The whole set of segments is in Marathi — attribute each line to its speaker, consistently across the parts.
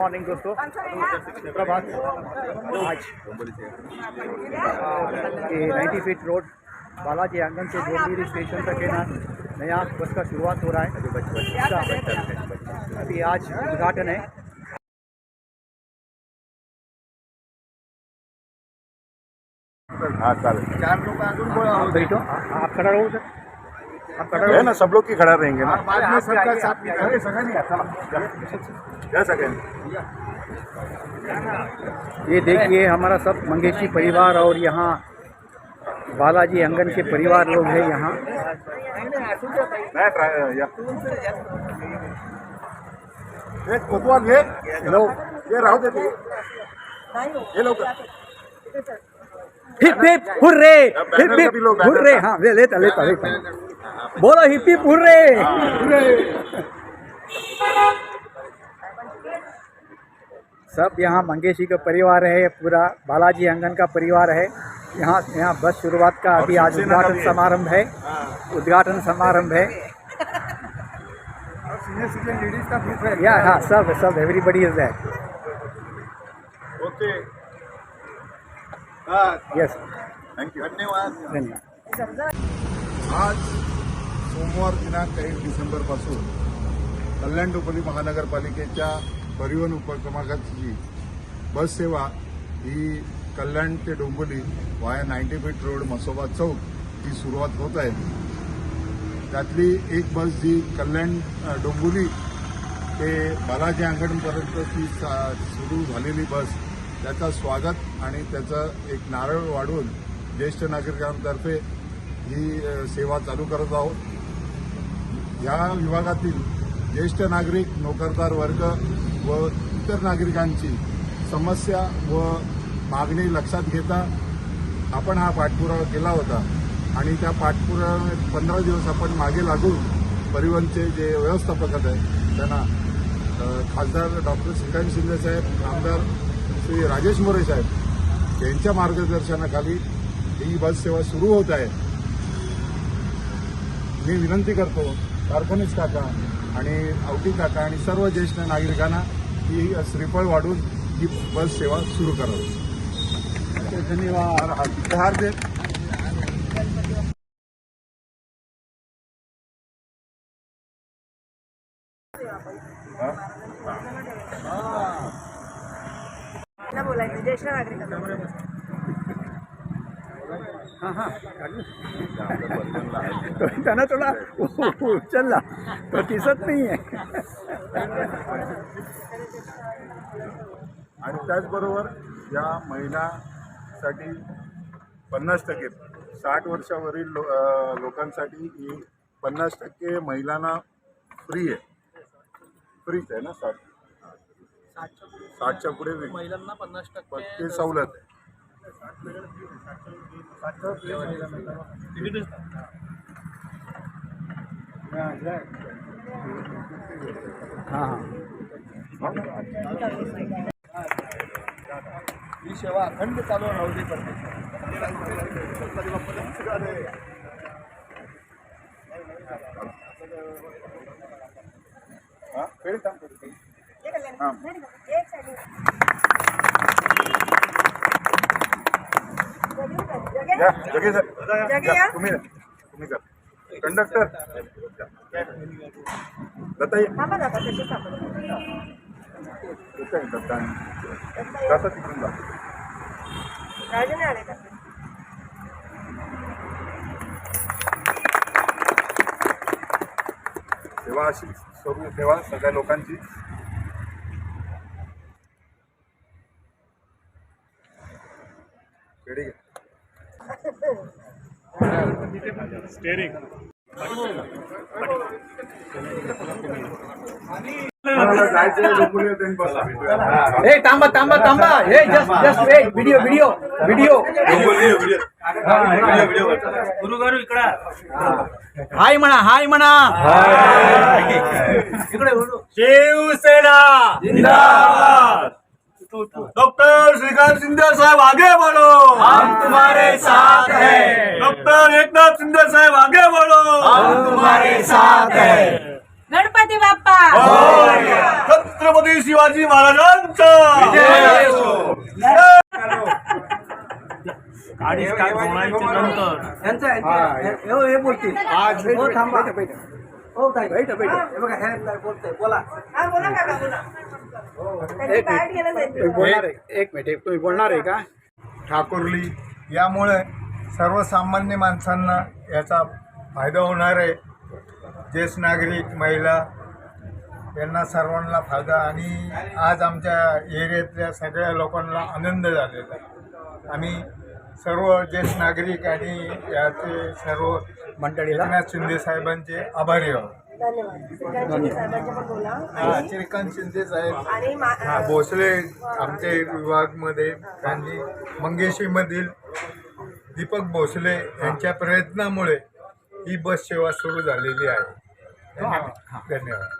Speaker 1: मॉर्निंग दोस्तों, प्रभात। आज ये 90 फीट रोड बालाजी आंगन से डोंबिवली स्टेशन तक है ना, नया बस का शुरुआत हो रहा है। अभी आज उद्घाटन है।
Speaker 2: हाँ चालेल।
Speaker 1: बैठो, आप खड़ा रहो सर, आप खड़ा
Speaker 2: है
Speaker 1: रहो
Speaker 2: ना, सब लोग की खड़ा रहेंगे ना।
Speaker 1: बाद में सबका साथ में
Speaker 2: अरे सगळं नाही जा सगळ्यांनी।
Speaker 1: ये देखिए हमारा सब मंगेशी परिवार और यहाँ बालाजी आंगन के परिवार लोग हैं यहाँ।
Speaker 2: या एक कोतवाल घे,
Speaker 1: लोग
Speaker 2: ये राहू दे, ये लवकर।
Speaker 1: Heap heap hurray, heap heap hurray. हाँ लेता लेता लेता बोलो हिप हिप हुर्रे। सब यहाँ मंगेशी का परिवार है, पूरा बालाजी आंगन का परिवार है। यहाँ बस शुरुआत का अभी आज उद्घाटन समारंभ है। उद्घाटन समारंभ है। या हाँ, सब everybody is that.
Speaker 2: Okay,
Speaker 1: yes,
Speaker 2: thank you, धन्यवाद।
Speaker 1: धन्यवाद।
Speaker 2: आज सोमवार दिनांक 1 डिसेंबरपासून कल्याण डोंबिवली महानगरपालिकेच्या परिवहन उपक्रमांकाची बस सेवा ही कल्याण ते डोंबिवली वाया 90 फीट रोड मसोबा चौक ही सुरुवात होत आहे। त्यातली एक बस जी कल्याण डोंबिवली ते बालाजी आंगणपर्यंतची सुरू झालेली बस, त्याचं स्वागत आणि त्याचं एक नारळ वाढवून ज्येष्ठ नागरिकांतर्फे ही सेवा चालू करत आहोत। या विभागातील ज्येष्ठ नागरिक, नोकरदार वर्ग व इतर नागरिकांची समस्या व मागणी लक्षात घेता आपण हा पाठपुरावा केला होता आणि त्या पाठपुराव्यात 15 दिवस आपण मागे लागून परिवहनचे जे व्यवस्थापक आहेत त्यांना खासदार डॉक्टर श्रीकांत शिंदे साहेब, आमदार श्री राजेश मोरे साहेब यांच्या मार्गदर्शनाखाली ही बस सेवा सुरू होत आहे। मी विनंती करतो कारखानीस काका आणि आवटी काका आणि सर्व ज्येष्ठ नागरिकांना ही श्रीफळ वाढून ही बस सेवा सुरू करावी। धन्यवाद। हार दे।
Speaker 3: बोलायचं ज्येष्ठ नागरिकांना।
Speaker 1: हाँ हाँ, तो थोड़ा उचलला तो दिसत नाही आहे।
Speaker 2: आणि त्याचबरोबर या महिलांसाठी 50%, 60 वर्षावरील लोकांसाठी ही 50% महिलांना फ्री आहे। फ्रीच आहे ना, 60च्या पुढे
Speaker 4: महिलांना 50%
Speaker 2: सवलत आहे।
Speaker 1: हाँ
Speaker 2: ही सेवा अखंड चालू राहू दे करते। हाँ पेड़ काम करते हैं। हाँ या जगे सर, तुम्ही कर कंडक्टर बताइए। कसं तिकडून जा
Speaker 3: राजने आले का?
Speaker 2: सेवा अशी सुरू ठेवा सगळ्या लोकांची। स्टेरिंग
Speaker 1: ए थांबा थांबा थांबा, हे जस्ट वेट, व्हिडिओ
Speaker 4: गुरु गारू इकडा
Speaker 1: हाय म्हणा
Speaker 4: इकडे बोलू।
Speaker 1: शिवसेना जिंदाबाद।
Speaker 2: डॉक्टर श्रीकांत शिंदे साहब आगे बढ़ो,
Speaker 1: हम तुम्हारे साथ हैं।
Speaker 2: डॉक्टर एकनाथ शिंदे साहब आगे बढ़ो,
Speaker 1: हम तुम्हारे साथ हैं।
Speaker 3: गणपती बाप्पा।
Speaker 5: छत्रपती शिवाजी महाराजांचा
Speaker 4: गाडी स्टार्ट होण्याच्या नंतर
Speaker 1: आज
Speaker 3: हा बोला काका बोला त्यांची डाएट केलं जाईल
Speaker 1: एक मिनिट तुम्ही बोलणार आहे का?
Speaker 2: ठाकुर्ली यामुळे सर्वसामान्य माणसांना याचा फायदा होणार आहे. ज्येष्ठ नागरिक, महिला यांना सर्वांना फायदा आणि आज आमच्या एरियातल्या सगळ्या लोकांना आनंद झालेला आहे. आम्ही सर्व ज्येष्ठ नागरिक आणि याचे सर्व
Speaker 1: मंडळीला
Speaker 2: एकनाथ शिंदे साहेबांचे आभारी आहोत.
Speaker 3: धन्यवाद श्रीकांत शिंदे साहेबांचे पण बोला आणि-
Speaker 2: श्रीकांत शिंदे साहेब
Speaker 3: आणि
Speaker 2: भोसले आमच्या विभागमध्ये त्यांनी मंगेशीमधील दीपक भोसले यांच्या प्रयत्नामुळे ही बस सेवा सुरू झालेली आहे. धन्यवाद.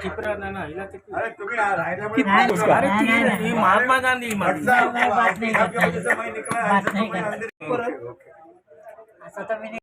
Speaker 4: टिपरा ना हिला ते ती महात्मा गांधी
Speaker 6: बात नहीं करता है।